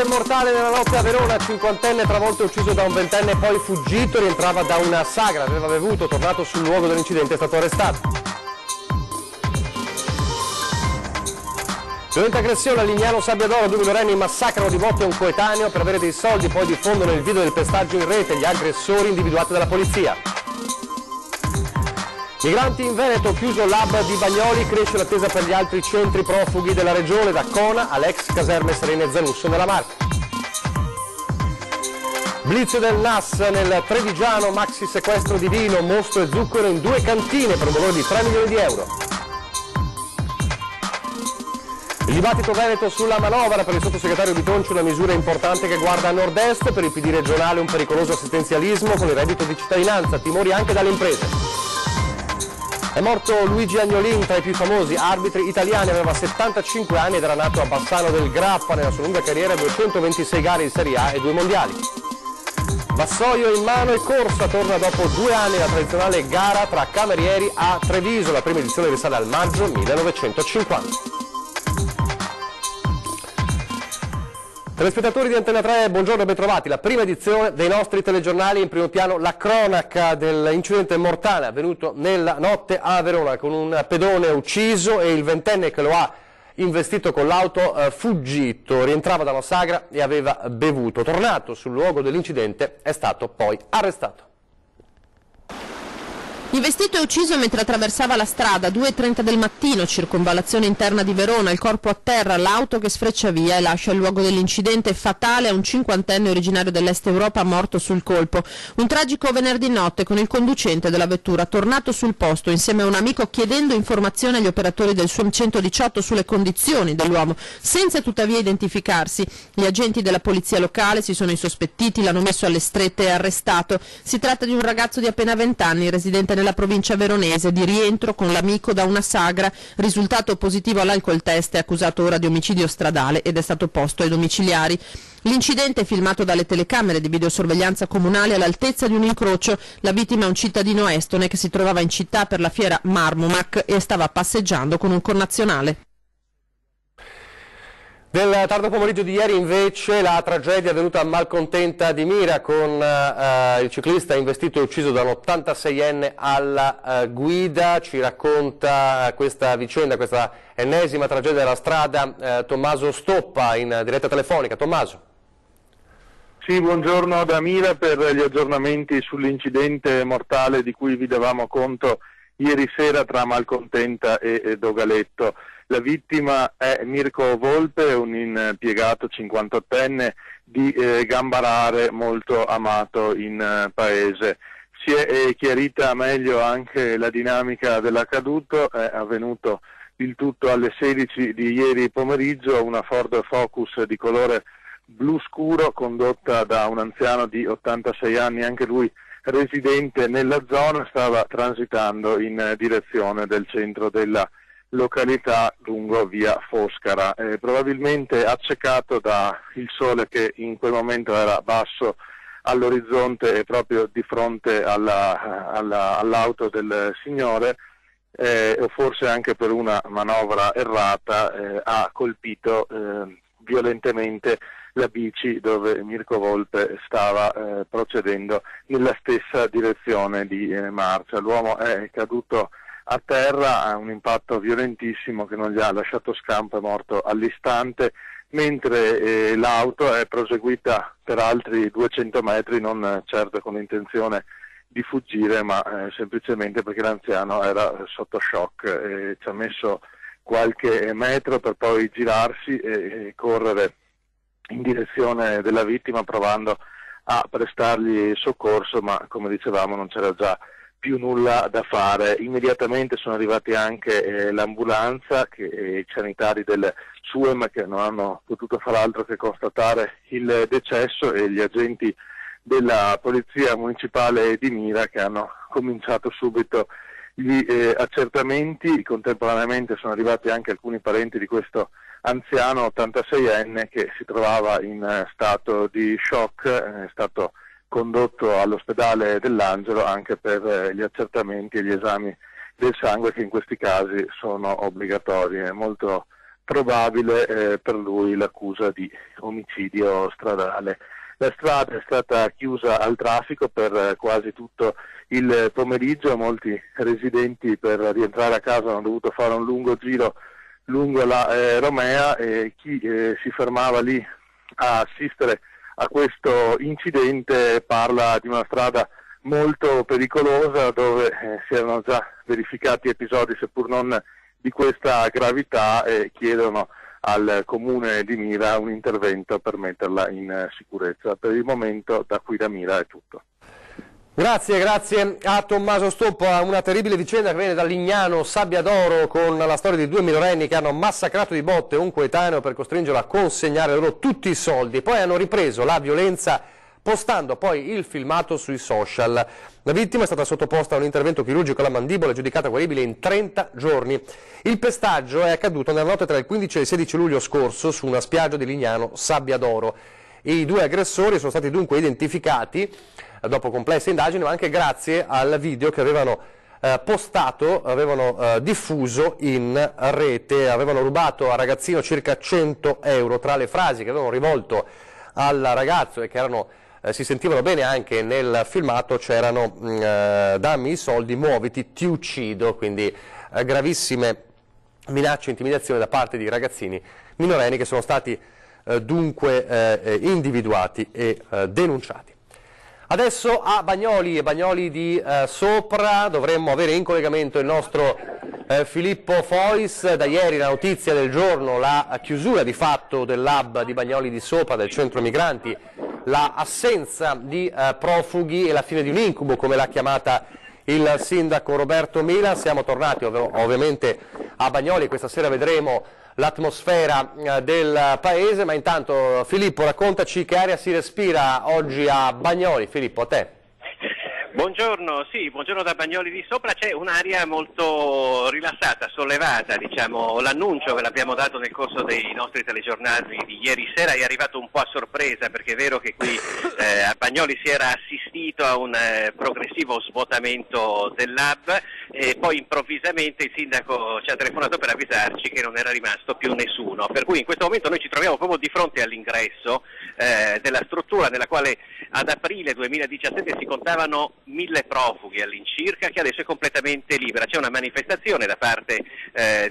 Incidente mortale nella notte a Verona, cinquantenne travolto e ucciso da un ventenne, poi fuggito, rientrava da una sagra, aveva bevuto, tornato sul luogo dell'incidente, è stato arrestato. Violenta aggressione a Lignano Sabbiadoro, due minorenni massacrano di botte un coetaneo per avere dei soldi, poi diffondono il video del pestaggio in rete, gli aggressori individuati dalla polizia. Migranti in Veneto, chiuso l'hub di Bagnoli, cresce l'attesa per gli altri centri profughi della regione, da Cona all'ex caserme Serene Zanusso nella Marca. Blitz del NAS nel Trevigiano, maxi sequestro di vino, mostro e zucchero in 2 cantine per un valore di 3 milioni di euro. Il dibattito veneto sulla manovra, per il sottosegretario Bitonci una misura importante che guarda a nord-est, per il PD regionale un pericoloso assistenzialismo con il reddito di cittadinanza, timori anche dalle imprese. È morto Luigi Agnolin, tra i più famosi arbitri italiani, aveva 75 anni ed era nato a Bassano del Grappa, nella sua lunga carriera 226 gare in Serie A e 2 mondiali. Vassoio in mano e corsa, torna dopo 2 anni la tradizionale gara tra camerieri a Treviso, la prima edizione risale al maggio 1950. Telespettatori di Antena 3, buongiorno e bentrovati. La prima edizione dei nostri telegiornali, in primo piano la cronaca dell'incidente mortale avvenuto nella notte a Verona con un pedone ucciso e il ventenne che lo ha investito con l'auto fuggito, rientrava da una sagra e aveva bevuto. Tornato sul luogo dell'incidente è stato poi arrestato. Investito e ucciso mentre attraversava la strada, 2:30 del mattino, circonvallazione interna di Verona, il corpo a terra, l'auto che sfreccia via e lascia il luogo dell'incidente fatale a un cinquantenne originario dell'Est Europa morto sul colpo. Un tragico venerdì notte con il conducente della vettura tornato sul posto insieme a un amico chiedendo informazioni agli operatori del SUAM 118 sulle condizioni dell'uomo, senza tuttavia identificarsi. Gli agenti della polizia locale si sono insospettiti, l'hanno messo alle strette e arrestato. Si tratta di un ragazzo di appena 20 anni, residente nella provincia veronese, di rientro con l'amico da una sagra, risultato positivo all'alcol test, è accusato ora di omicidio stradale ed è stato posto ai domiciliari. L'incidente è filmato dalle telecamere di videosorveglianza comunale all'altezza di un incrocio. La vittima è un cittadino estone che si trovava in città per la fiera Marmomac e stava passeggiando con un connazionale. Nel tardo pomeriggio di ieri invece la tragedia avvenuta a Malcontenta di Mira con il ciclista investito e ucciso da un 86enne alla guida. Ci racconta questa vicenda, questa ennesima tragedia della strada, Tommaso Stoppa in diretta telefonica. Tommaso. Sì, buongiorno da Mira per gli aggiornamenti sull'incidente mortale di cui vi davamo conto ieri sera tra Malcontenta e Dogaletto. La vittima è Mirko Volpe, un impiegato 58enne di Gambarare, molto amato in paese. Si è chiarita meglio anche la dinamica dell'accaduto, è avvenuto il tutto alle 16 di ieri pomeriggio, una Ford Focus di colore blu scuro condotta da un anziano di 86 anni, anche lui residente nella zona, stava transitando in direzione del centro della località lungo via Foscara, probabilmente accecato da il sole che in quel momento era basso all'orizzonte e proprio di fronte all'auto del signore, o forse anche per una manovra errata ha colpito violentemente la bici dove Mirko Volpe stava procedendo nella stessa direzione di marcia. L'uomo è caduto a terra, ha un impatto violentissimo che non gli ha lasciato scampo, è morto all'istante, mentre l'auto è proseguita per altri 200 metri, non certo con l'intenzione di fuggire, ma semplicemente perché l'anziano era sotto shock e ci ha messo qualche metro per poi girarsi e correre in direzione della vittima provando a prestargli soccorso, ma come dicevamo non c'era già più nulla da fare. Immediatamente sono arrivati anche l'ambulanza e i sanitari del SUEM che non hanno potuto far altro che constatare il decesso, e gli agenti della polizia municipale di Mira che hanno cominciato subito gli accertamenti. Contemporaneamente sono arrivati anche alcuni parenti di questo anziano 86enne che si trovava in stato di shock, è stato condotto all'ospedale dell'Angelo anche per gli accertamenti e gli esami del sangue che in questi casi sono obbligatori. È molto probabile per lui l'accusa di omicidio stradale. La strada è stata chiusa al traffico per quasi tutto il pomeriggio, molti residenti per rientrare a casa hanno dovuto fare un lungo giro lungo la Romea e chi si fermava lì a assistere a questo incidente parla di una strada molto pericolosa dove si erano già verificati episodi seppur non di questa gravità e chiedono al comune di Mira un intervento per metterla in sicurezza. Per il momento da qui da Mira è tutto. Grazie a Tommaso Stoppo. Una terribile vicenda che viene da Lignano Sabbiadoro con la storia di 2 minorenni che hanno massacrato di botte un coetaneo per costringerlo a consegnare loro tutti i soldi. Poi hanno ripreso la violenza postando poi il filmato sui social. La vittima è stata sottoposta a un intervento chirurgico alla mandibola giudicata guaribile in 30 giorni. Il pestaggio è accaduto nella notte tra il 15 e il 16 luglio scorso su una spiaggia di Lignano Sabbiadoro. I 2 aggressori sono stati dunque identificati dopo complesse indagini, ma anche grazie al video che avevano postato, avevano diffuso in rete. Avevano rubato al ragazzino circa 100 euro. Tra le frasi che avevano rivolto al ragazzo e che erano si sentivano bene anche nel filmato c'erano dammi i soldi, muoviti, ti uccido, quindi gravissime minacce e intimidazioni da parte di ragazzini minorenni che sono stati dunque individuati e denunciati. Adesso a Bagnoli di Sopra dovremmo avere in collegamento il nostro Filippo Fois. Da ieri la notizia del giorno, la chiusura di fatto del lab di Bagnoli di Sopra, del centro migranti, la assenza di profughi e la fine di un incubo, come l'ha chiamata il sindaco Roberto Mila. Siamo tornati ovviamente a Bagnoli, questa sera vedremo l'atmosfera del paese, ma intanto Filippo, raccontaci che aria si respira oggi a Bagnoli. Filippo, a te. Buongiorno, sì, buongiorno da Bagnoli di Sopra. C'è un'aria molto rilassata, sollevata, diciamo. L'annuncio ve l'abbiamo dato nel corso dei nostri telegiornali di ieri sera, è arrivato un po' a sorpresa perché è vero che qui a Bagnoli si era assistito a un progressivo svuotamento del lab e poi improvvisamente il sindaco ci ha telefonato per avvisarci che non era rimasto più nessuno, per cui in questo momento noi ci troviamo proprio di fronte all'ingresso della struttura nella quale ad aprile 2017 si contavano 1000 profughi all'incirca, che adesso è completamente libera. C'è una manifestazione da parte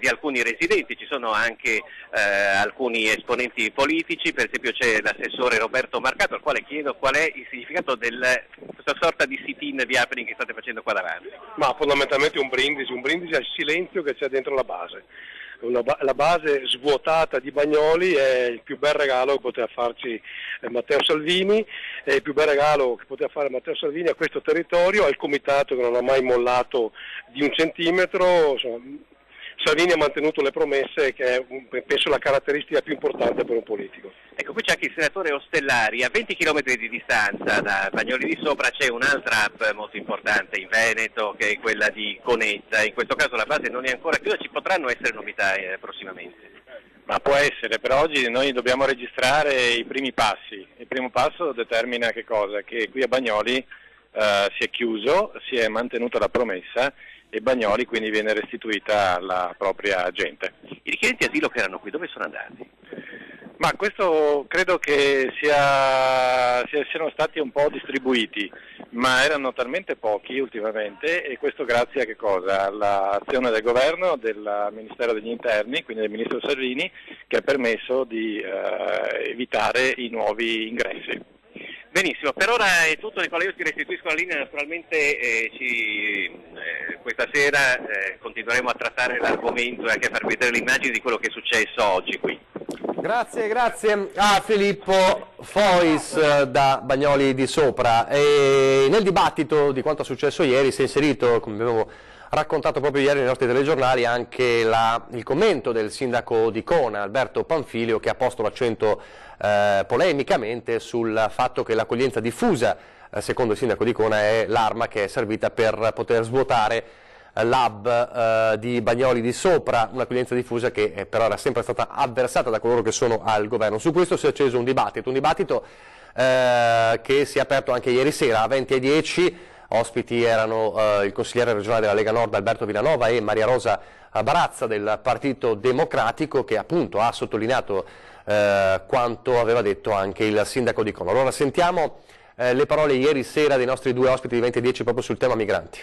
di alcuni residenti, ci sono anche alcuni esponenti politici, per esempio c'è l'assessore Roberto Marcato, al quale chiedo qual è il significato di questa sorta di sit-in, di happening che state facendo qua davanti. Ma fondamentalmente un brindisi al silenzio che c'è dentro la base. La base svuotata di Bagnoli è il più bel regalo che poteva farci Matteo Salvini, è il più bel regalo che poteva fare Matteo Salvini a questo territorio, al comitato che non ha mai mollato di un centimetro. Insomma, Salvini ha mantenuto le promesse, che è penso la caratteristica più importante per un politico. Ecco, qui c'è anche il senatore Ostellari. A 20 km di distanza da Bagnoli di Sopra c'è un'altra hub molto importante in Veneto, che è quella di Conetta. In questo caso la base non è ancora chiusa, ci potranno essere novità prossimamente? Ma può essere, per oggi noi dobbiamo registrare i primi passi. Il primo passo determina che cosa? Che qui a Bagnoli si è chiuso, si è mantenuta la promessa e Bagnoli quindi viene restituita alla propria gente. I richiedenti asilo che erano qui, dove sono andati? Ma questo credo che siano stati un po' distribuiti, ma erano talmente pochi ultimamente, e questo grazie a che cosa? All'azione del governo, del Ministero degli Interni, quindi del Ministro Salvini, che ha permesso di evitare i nuovi ingressi. Benissimo, per ora è tutto. Nicola, io ti restituisco la linea, naturalmente questa sera continueremo a trattare l'argomento e anche a far vedere le immagini di quello che è successo oggi qui. Grazie a Filippo Fois da Bagnoli di Sopra. E nel dibattito di quanto è successo ieri si è inserito, come avevo raccontato proprio ieri nei nostri telegiornali, anche il commento del sindaco di Cona, Alberto Panfilio, che ha posto l'accento polemicamente sul fatto che l'accoglienza diffusa, secondo il sindaco di Cona, è l'arma che è servita per poter svuotare l'hub di Bagnoli di Sopra, un'accoglienza diffusa che però era sempre stata avversata da coloro che sono al governo. Su questo si è acceso un dibattito che si è aperto anche ieri sera a 20:10. Ospiti erano il consigliere regionale della Lega Nord Alberto Villanova e Maria Rosa Barazza del Partito Democratico, che appunto ha sottolineato quanto aveva detto anche il sindaco di Como. Allora sentiamo le parole ieri sera dei nostri due ospiti di 2010 proprio sul tema migranti.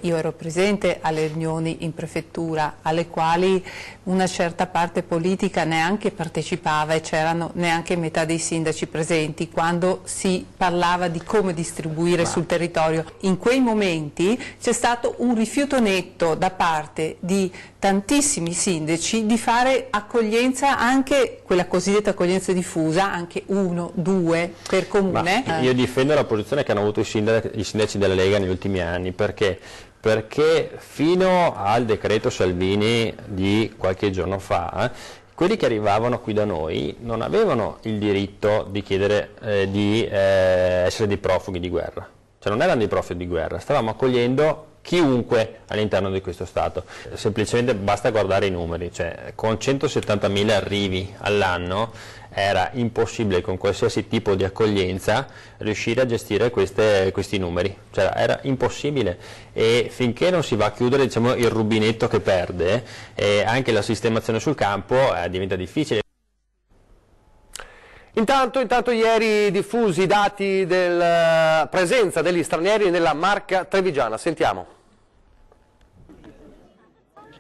Io ero presente alle riunioni in prefettura alle quali una certa parte politica neanche partecipava e c'erano neanche metà dei sindaci presenti quando si parlava di come distribuire sul territorio. In quei momenti c'è stato un rifiuto netto da parte di tantissimi sindaci di fare accoglienza, anche quella cosiddetta accoglienza diffusa, anche 1, 2 per comune. Ma io difendo la posizione che hanno avuto i sindaci della Lega negli ultimi anni, perché fino al decreto Salvini di qualche giorno fa, quelli che arrivavano qui da noi non avevano il diritto di chiedere di essere dei profughi di guerra, cioè non erano dei profughi di guerra, stavamo accogliendo chiunque all'interno di questo Stato. Semplicemente basta guardare i numeri, cioè con 170.000 arrivi all'anno era impossibile con qualsiasi tipo di accoglienza riuscire a gestire questi numeri, cioè era impossibile, e finché non si va a chiudere, diciamo, il rubinetto che perde, anche la sistemazione sul campo diventa difficile. Intanto ieri diffusi i dati della presenza degli stranieri nella Marca trevigiana, sentiamo.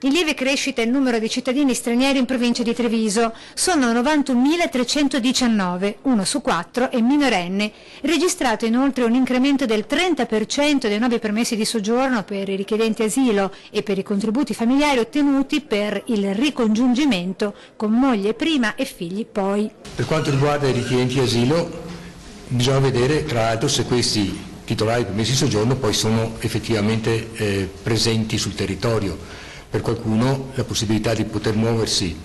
In lieve crescita il numero di cittadini stranieri in provincia di Treviso, sono 91.319, 1 su 4 è minorenne, registrato inoltre un incremento del 30% dei nuovi permessi di soggiorno per i richiedenti asilo e per i contributi familiari ottenuti per il ricongiungimento con moglie prima e figli poi. Per quanto riguarda i richiedenti asilo, bisogna vedere tra l'altro se questi titolari di permessi di soggiorno poi sono effettivamente presenti sul territorio. Per qualcuno la possibilità di poter muoversi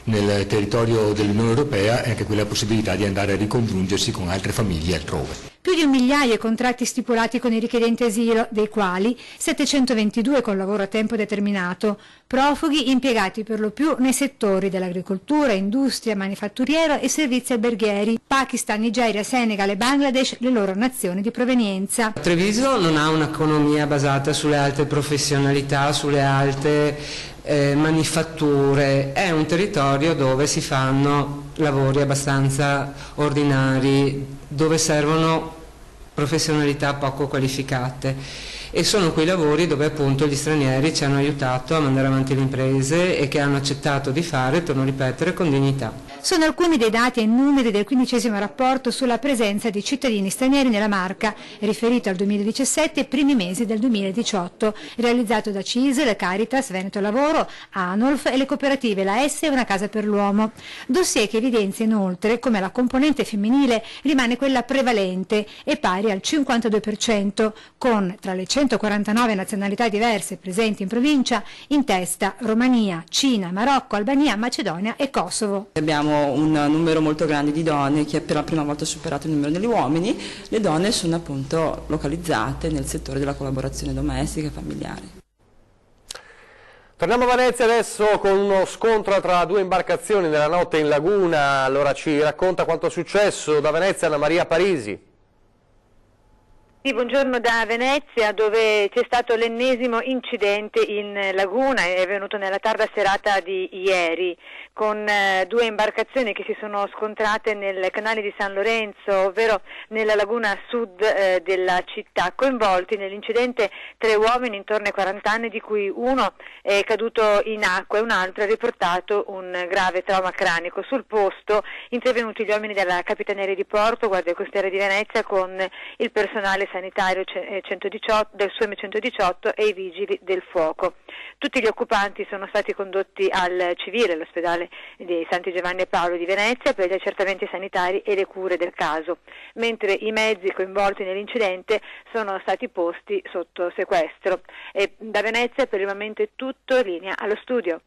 nel territorio dell'Unione Europea è anche quella possibilità di andare a ricongiungersi con altre famiglie altrove. Più di 1 migliaio i contratti stipulati con i richiedenti asilo, dei quali 722 con lavoro a tempo determinato, profughi impiegati per lo più nei settori dell'agricoltura, industria, manifatturiero e servizi alberghieri, Pakistan, Nigeria, Senegal e Bangladesh, le loro nazioni di provenienza. Treviso non ha un'economia basata sulle alte professionalità, sulle alte manifatture, è un territorio dove si fanno lavori abbastanza ordinari, dove servono professionalità poco qualificate, e sono quei lavori dove appunto gli stranieri ci hanno aiutato a mandare avanti le imprese e che hanno accettato di fare, torno a ripetere, con dignità. Sono alcuni dei dati e numeri del 15° rapporto sulla presenza di cittadini stranieri nella Marca, riferito al 2017 e primi mesi del 2018, realizzato da CISL, Caritas, Veneto Lavoro, Anolf e le cooperative La S e Una Casa per l'Uomo. Dossier che evidenzia inoltre come la componente femminile rimane quella prevalente e pari al 52%, con tra le 149 nazionalità diverse presenti in provincia in testa Romania, Cina, Marocco, Albania, Macedonia e Kosovo. Abbiamo un numero molto grande di donne che per la prima volta ha superato il numero degli uomini. Le donne sono appunto localizzate nel settore della collaborazione domestica e familiare. Torniamo a Venezia adesso con uno scontro tra due imbarcazioni nella notte in laguna. Allora ci racconta quanto è successo da Venezia Anna Maria Parisi. Sì, buongiorno da Venezia, dove c'è stato l'ennesimo incidente in laguna, è avvenuto nella tarda serata di ieri, con due imbarcazioni che si sono scontrate nel canale di San Lorenzo, ovvero nella laguna sud della città. Coinvolti nell'incidente 3 uomini intorno ai 40 anni, di cui uno è caduto in acqua e un altro ha riportato un grave trauma cranico. Sul posto intervenuti gli uomini della Capitaneria di Porto, Guardia Costiera di Venezia, con il personale sanitario 118, del SUEM 118 e i vigili del fuoco. Tutti gli occupanti sono stati condotti al civile, all'ospedale di Santi Giovanni e Paolo di Venezia, per gli accertamenti sanitari e le cure del caso, mentre i mezzi coinvolti nell'incidente sono stati posti sotto sequestro. E da Venezia per il momento è tutto, linea allo studio.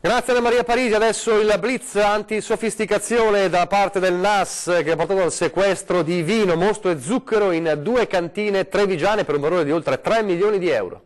Grazie Anna Maria Parisi. Adesso il blitz antisofisticazione da parte del NAS che ha portato al sequestro di vino, mosto e zucchero in 2 cantine trevigiane per un valore di oltre 3 milioni di euro.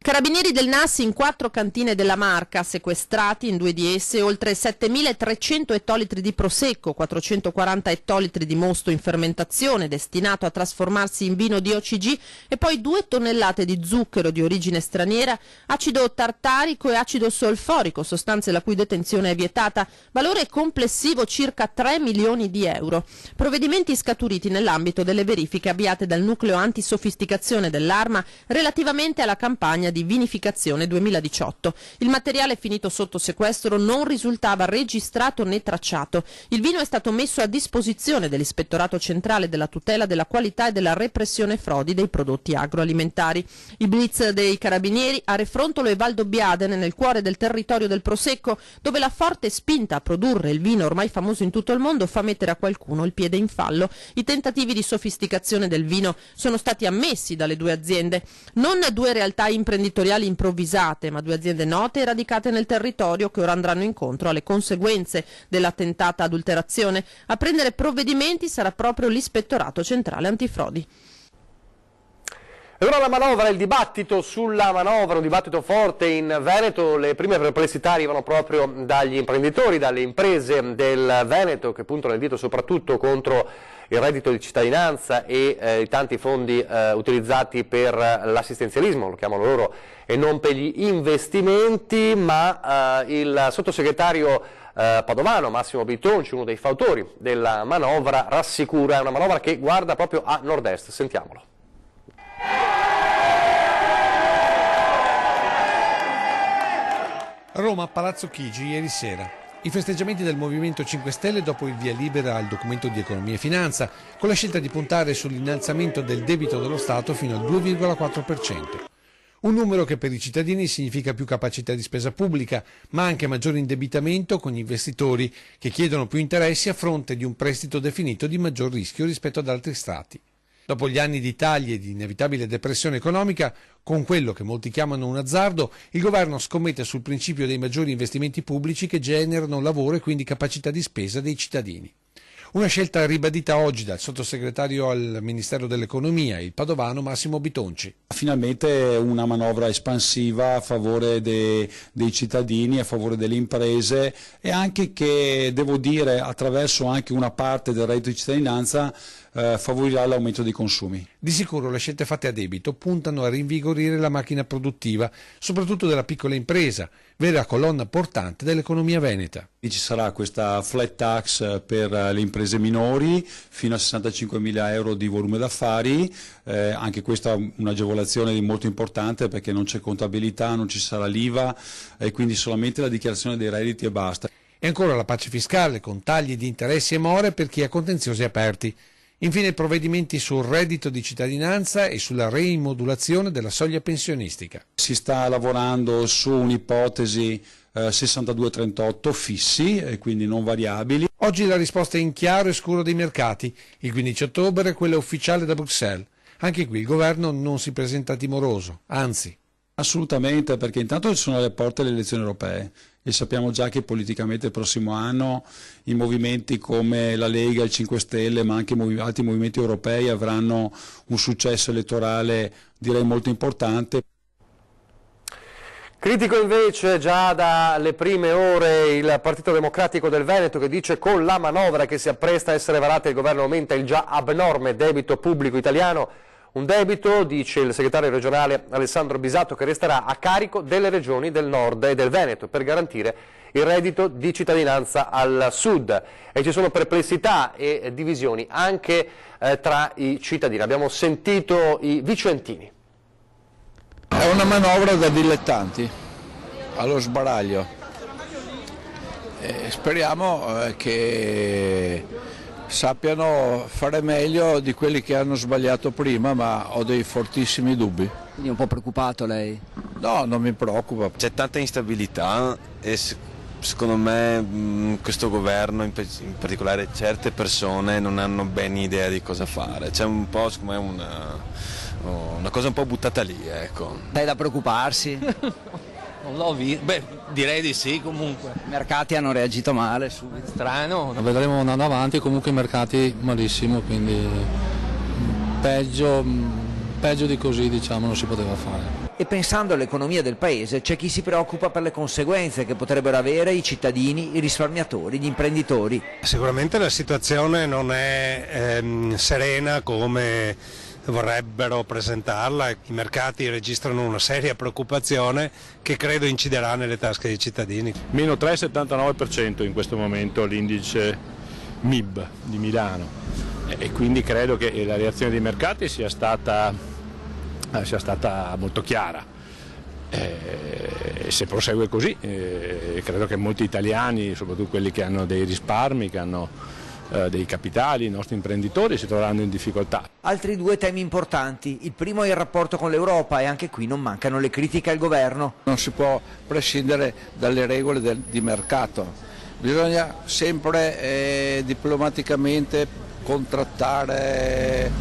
Carabinieri del NAS in 4 cantine della Marca, sequestrati in 2 di esse oltre 7.300 ettolitri di prosecco, 440 ettolitri di mosto in fermentazione destinato a trasformarsi in vino di OCG e poi 2 tonnellate di zucchero di origine straniera, acido tartarico e acido solforico, sostanze la cui detenzione è vietata, valore complessivo circa 3 milioni di euro. Provvedimenti scaturiti nell'ambito delle verifiche avviate dal nucleo antisofisticazione dell'arma relativamente alla campagna di vinificazione 2018. Il materiale finito sotto sequestro non risultava registrato né tracciato. Il vino è stato messo a disposizione dell'Ispettorato Centrale della Tutela della Qualità e della Repressione Frodi dei prodotti agroalimentari. Il blitz dei Carabinieri a Refrontolo e Valdobbiadene, nel cuore del territorio del Prosecco, dove la forte spinta a produrre il vino ormai famoso in tutto il mondo fa mettere a qualcuno il piede in fallo. I tentativi di sofisticazione del vino sono stati ammessi dalle 2 aziende, non 2 realtà imprenditoriali improvvisate, ma 2 aziende note e radicate nel territorio che ora andranno incontro alle conseguenze della tentata adulterazione. A prendere provvedimenti sarà proprio l'Ispettorato Centrale Antifrodi. E ora la manovra, il dibattito sulla manovra, un dibattito forte in Veneto. Le prime perplessità arrivano proprio dagli imprenditori, dalle imprese del Veneto che puntano il dito soprattutto contro il reddito di cittadinanza e i tanti fondi utilizzati per l'assistenzialismo, lo chiamano loro, e non per gli investimenti, ma il sottosegretario padovano Massimo Bitonci, uno dei fautori della manovra, rassicura, è una manovra che guarda proprio a nord-est. Sentiamolo. Roma, Palazzo Chigi, ieri sera. I festeggiamenti del Movimento 5 Stelle dopo il via libera al documento di economia e finanza, con la scelta di puntare sull'innalzamento del debito dello Stato fino al 2,4%. Un numero che per i cittadini significa più capacità di spesa pubblica, ma anche maggiore indebitamento con gli investitori che chiedono più interessi a fronte di un prestito definito di maggior rischio rispetto ad altri Stati. Dopo gli anni di tagli e di inevitabile depressione economica, con quello che molti chiamano un azzardo, il governo scommette sul principio dei maggiori investimenti pubblici che generano lavoro e quindi capacità di spesa dei cittadini. Una scelta ribadita oggi dal sottosegretario al Ministero dell'Economia, il padovano Massimo Bitonci. Finalmente una manovra espansiva a favore dei cittadini, a favore delle imprese e anche che, devo dire, attraverso anche una parte del reddito di cittadinanza favorirà l'aumento dei consumi. Di sicuro le scelte fatte a debito puntano a rinvigorire la macchina produttiva, soprattutto della piccola impresa, vera colonna portante dell'economia veneta. Ci sarà questa flat tax per le imprese minori fino a 65.000 euro di volume d'affari, anche questa è un'agevolazione molto importante perché non c'è contabilità, non ci sarà l'IVA e quindi solamente la dichiarazione dei redditi e basta. E ancora la pace fiscale con tagli di interessi e more per chi ha contenziosi aperti. Infine provvedimenti sul reddito di cittadinanza e sulla reimodulazione della soglia pensionistica. Si sta lavorando su un'ipotesi 62-38 fissi e quindi non variabili. Oggi la risposta è in chiaro e scuro dei mercati. Il 15 ottobre quella ufficiale da Bruxelles. Anche qui il governo non si presenta timoroso, anzi. Assolutamente, perché intanto ci sono alle porte le elezioni europee e sappiamo già che politicamente il prossimo anno i movimenti come la Lega, il 5 Stelle, ma anche altri movimenti europei avranno un successo elettorale direi molto importante. Critico invece già dalle prime ore il Partito Democratico del Veneto che dice con la manovra che si appresta a essere varata il governo aumenta il già abnorme debito pubblico italiano. Un debito, dice il segretario regionale Alessandro Bisatto, che resterà a carico delle regioni del nord e del Veneto per garantire il reddito di cittadinanza al sud. E ci sono perplessità e divisioni anche tra i cittadini. Abbiamo sentito i vicentini. È una manovra da dilettanti, allo sbaraglio. Speriamo che sappiano fare meglio di quelli che hanno sbagliato prima, ma ho dei fortissimi dubbi. Quindi è un po' preoccupato lei? No, non mi preoccupa. C'è tanta instabilità e secondo me questo governo, in particolare certe persone, non hanno ben idea di cosa fare. C'è un po', secondo me, una cosa un po' buttata lì, ecco. È da preoccuparsi? Non l'ho visto, beh direi di sì comunque. I mercati hanno reagito male subito. Strano. Vedremo andando avanti, comunque i mercati malissimo, quindi peggio di così diciamo non si poteva fare. e pensando all'economia del paese c'è chi si preoccupa per le conseguenze che potrebbero avere i cittadini, i risparmiatori, gli imprenditori. Sicuramente la situazione non è serena come vorrebbero presentarla, i mercati registrano una seria preoccupazione che credo inciderà nelle tasche dei cittadini. Meno 3,79% in questo momento l'indice MIB di Milano e quindi credo che la reazione dei mercati sia stata molto chiara. Se prosegue così credo che molti italiani, soprattutto quelli che hanno dei risparmi, che hanno dei capitali, i nostri imprenditori, si troveranno in difficoltà. Altri due temi importanti, il primo è il rapporto con l'Europa e anche qui non mancano le critiche al governo. Non si può prescindere dalle regole di mercato, bisogna sempre diplomaticamente contrattare,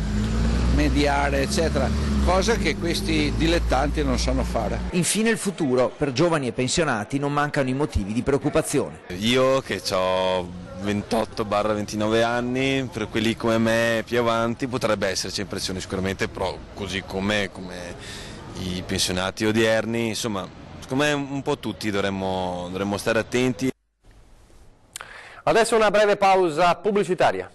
mediare eccetera, cosa che questi dilettanti non sanno fare. Infine il futuro, per giovani e pensionati non mancano i motivi di preoccupazione. Io che ho 28-29 anni, per quelli come me più avanti potrebbe esserci impressione sicuramente, però così come i pensionati odierni, insomma, secondo me un po' tutti dovremmo stare attenti. Adesso una breve pausa pubblicitaria.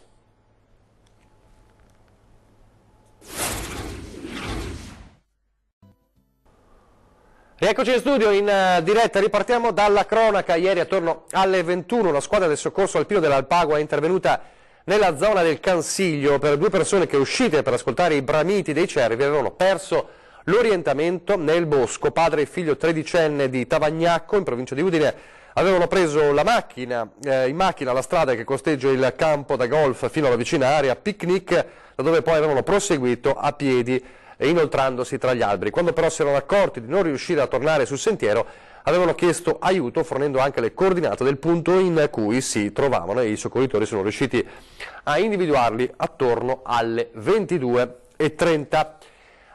Rieccoci in studio in diretta, ripartiamo dalla cronaca. Ieri attorno alle 21 la squadra del soccorso alpino dell'Alpago è intervenuta nella zona del Cansiglio per due persone che, uscite per ascoltare i bramiti dei cervi, avevano perso l'orientamento nel bosco. Padre e figlio tredicenne di Tavagnacco, in provincia di Udine, avevano preso la macchina, in macchina la strada che costeggia il campo da golf fino alla vicina area picnic, da dove poi avevano proseguito a piedi inoltrandosi tra gli alberi. Quando però si erano accorti di non riuscire a tornare sul sentiero, avevano chiesto aiuto fornendo anche le coordinate del punto in cui si trovavano e i soccorritori sono riusciti a individuarli attorno alle 22:30.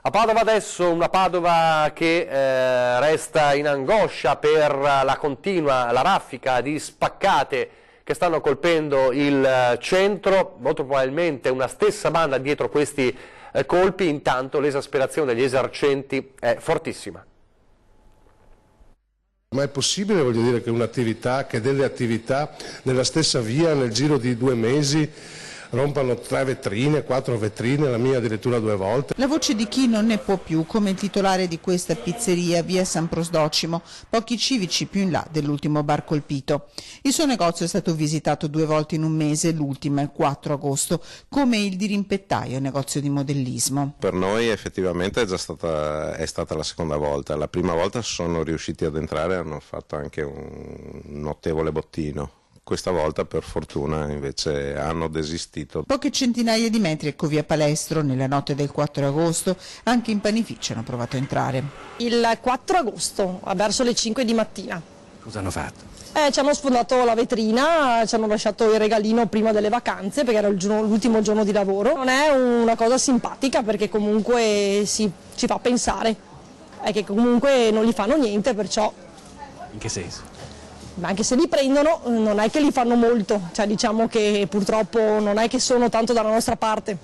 A Padova adesso, una Padova che resta in angoscia per la raffica di spaccate che stanno colpendo il centro, molto probabilmente una stessa banda dietro questi colpi. Intanto l'esasperazione degli esercenti è fortissima. Ma è possibile, voglio dire, che un'attività, che delle attività nella stessa via nel giro di 2 mesi rompano 3 vetrine, 4 vetrine, la mia addirittura 2 volte. La voce di chi non ne può più, come il titolare di questa pizzeria via San Prosdocimo, pochi civici più in là dell'ultimo bar colpito. Il suo negozio è stato visitato 2 volte in un mese, l'ultima il 4 agosto, come il dirimpettaio, negozio di modellismo. Per noi effettivamente è stata la seconda volta. La prima volta sono riusciti ad entrare e hanno fatto anche un notevole bottino. Questa volta per fortuna invece hanno desistito. Poche centinaia di metri, ecco via Palestro, nella notte del 4 agosto, anche in panificio hanno provato a entrare. Il 4 agosto, verso le 5 di mattina. Cosa hanno fatto? Ci hanno sfondato la vetrina, ci hanno lasciato il regalino prima delle vacanze perché era l'ultimo giorno di lavoro. Non è una cosa simpatica perché comunque ci fa pensare, è che comunque non gli fanno niente, perciò... In che senso? Ma anche se li prendono non è che li fanno molto, cioè diciamo che purtroppo non è che sono tanto dalla nostra parte,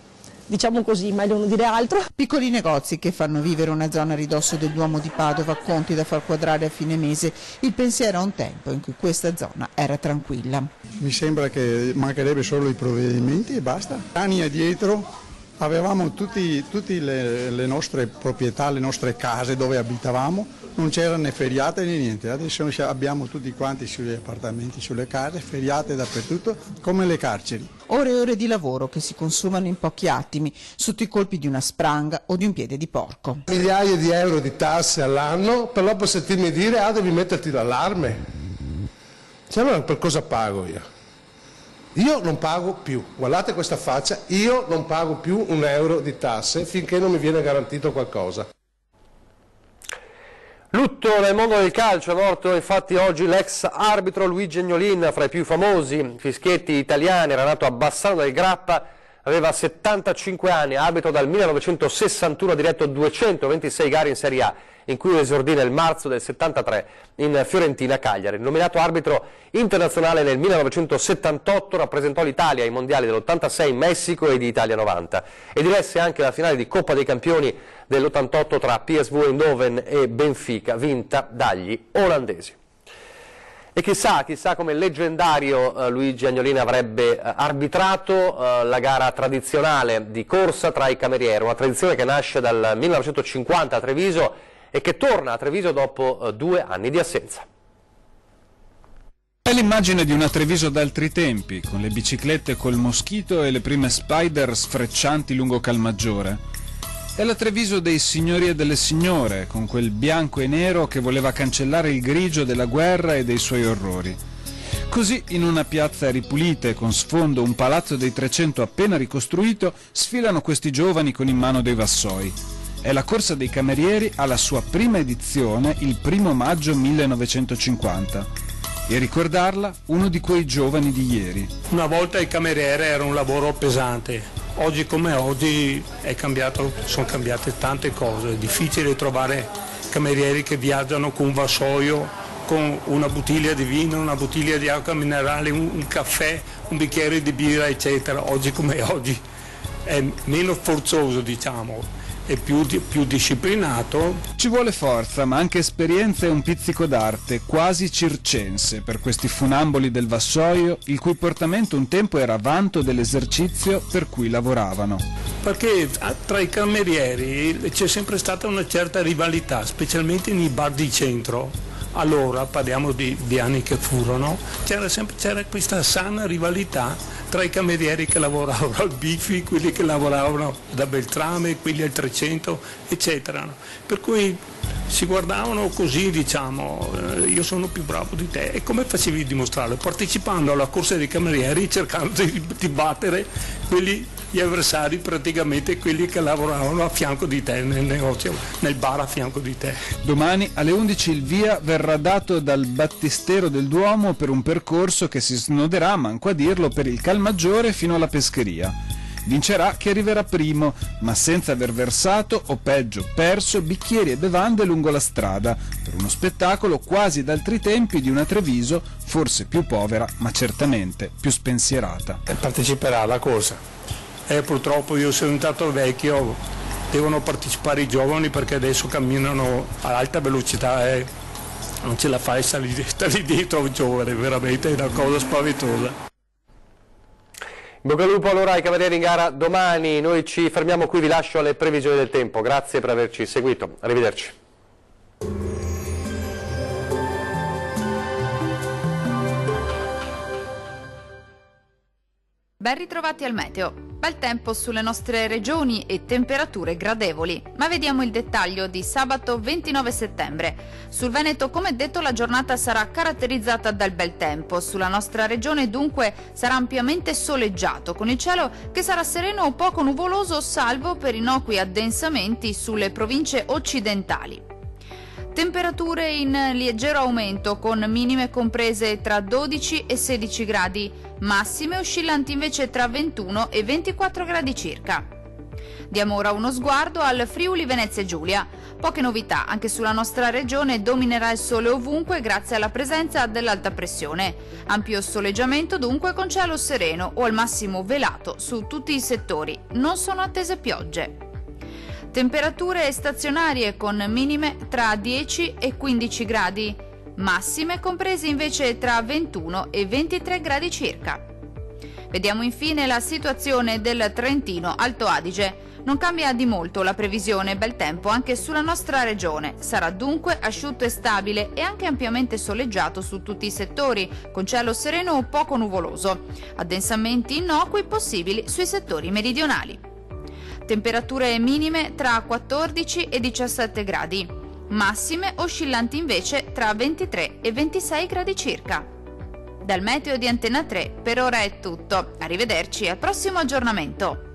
diciamo così, meglio non dire altro. Piccoli negozi che fanno vivere una zona a ridosso del Duomo di Padova, conti da far quadrare a fine mese, il pensiero a un tempo in cui questa zona era tranquilla. Mi sembra che mancherebbe solo i provvedimenti e basta. Anni addietro avevamo tutte le nostre proprietà, le nostre case dove abitavamo, non c'era né feriate né niente, adesso abbiamo tutti quanti sugli appartamenti, sulle case, feriate dappertutto, come le carceri. Ore e ore di lavoro che si consumano in pochi attimi, sotto i colpi di una spranga o di un piede di porco. Migliaia di euro di tasse all'anno, per dopo sentirmi dire, devi metterti l'allarme. Cioè, ma per cosa pago io? Io non pago più, guardate questa faccia, io non pago più €1 di tasse finché non mi viene garantito qualcosa. Lutto nel mondo del calcio, è morto infatti oggi l'ex arbitro Luigi Agnolin, fra i più famosi fischietti italiani, era nato a Bassano del Grappa, Aveva 75 anni, arbitro dal 1961, ha diretto 226 gare in Serie A, in cui esordì nel marzo del 73 in Fiorentina-Cagliari. Nominato arbitro internazionale nel 1978, rappresentò l'Italia ai mondiali dell'86 in Messico e di Italia 90 e diresse anche la finale di Coppa dei Campioni dell'88 tra PSV Eindhoven e Benfica, vinta dagli olandesi. E chissà come il leggendario Luigi Agnolini avrebbe arbitrato la gara tradizionale di corsa tra i camerieri, una tradizione che nasce dal 1950 a Treviso e che torna a Treviso dopo 2 anni di assenza. È l'immagine di una Treviso d'altri tempi, con le biciclette col moschito e le prime spider sfreccianti lungo Calmaggiore. È la Treviso dei signori e delle signore, con quel bianco e nero che voleva cancellare il grigio della guerra e dei suoi orrori. Così, in una piazza ripulita e con sfondo un palazzo dei 300 appena ricostruito, sfilano questi giovani con in mano dei vassoi. È la corsa dei camerieri alla sua prima edizione il 1° maggio 1950. E a ricordarla uno di quei giovani di ieri. Una volta il cameriere era un lavoro pesante. Oggi come oggi sono cambiate tante cose, è difficile trovare camerieri che viaggiano con un vassoio, con una bottiglia di vino, una bottiglia di acqua minerale, un caffè, un bicchiere di birra, eccetera. Oggi come oggi è meno forzoso, diciamo, è più disciplinato. Ci vuole forza, ma anche esperienza e un pizzico d'arte, quasi circense, per questi funamboli del vassoio, il cui portamento un tempo era vanto dell'esercizio per cui lavoravano. Perché tra i camerieri c'è sempre stata una certa rivalità, specialmente nei bar di centro. Allora, parliamo di anni che furono, c'era questa sana rivalità tra i camerieri che lavoravano al Biffi, quelli che lavoravano da Beltrame, quelli al 300, eccetera. Per cui si guardavano così, diciamo, io sono più bravo di te. E come facevi a dimostrarlo? Partecipando alla corsa dei camerieri, cercando di battere gli avversari, praticamente quelli che lavoravano a fianco di te, nel negozio, nel bar a fianco di te. Domani alle 11 il via verrà dato dal Battistero del Duomo per un percorso che si snoderà, manco a dirlo, per il Calmaggiore fino alla pescheria. Vincerà chi arriverà primo, ma senza aver versato o peggio perso bicchieri e bevande lungo la strada, per uno spettacolo quasi d'altri tempi di una Treviso forse più povera ma certamente più spensierata. Parteciperà alla corsa. Purtroppo io sono diventato vecchio, devono partecipare i giovani perché adesso camminano ad alta velocità e non ce la fai stare dietro a un giovane, veramente è una cosa spaventosa. In bocca al lupo allora ai camerieri in gara domani, noi ci fermiamo qui, vi lascio alle previsioni del tempo, grazie per averci seguito, arrivederci. Ben ritrovati al meteo. Bel tempo sulle nostre regioni e temperature gradevoli. Ma vediamo il dettaglio di sabato 29 settembre. Sul Veneto, come detto, la giornata sarà caratterizzata dal bel tempo. Sulla nostra regione dunque sarà ampiamente soleggiato, con il cielo che sarà sereno o poco nuvoloso, salvo per innocui addensamenti sulle province occidentali. Temperature in leggero aumento, con minime comprese tra 12 e 16 gradi, massime oscillanti invece tra 21 e 24 gradi circa. Diamo ora uno sguardo al Friuli Venezia Giulia. Poche novità, anche sulla nostra regione dominerà il sole ovunque grazie alla presenza dell'alta pressione. Ampio soleggiamento dunque con cielo sereno o al massimo velato su tutti i settori. Non sono attese piogge. Temperature stazionarie con minime tra 10 e 15 gradi, massime comprese invece tra 21 e 23 gradi circa. Vediamo infine la situazione del Trentino Alto Adige. Non cambia di molto la previsione bel tempo anche sulla nostra regione. Sarà dunque asciutto e stabile e anche ampiamente soleggiato su tutti i settori, con cielo sereno o poco nuvoloso. Addensamenti innocui possibili sui settori meridionali. Temperature minime tra 14 e 17 gradi, massime oscillanti invece tra 23 e 26 gradi circa. Dal meteo di Antena 3 per ora è tutto, arrivederci al prossimo aggiornamento.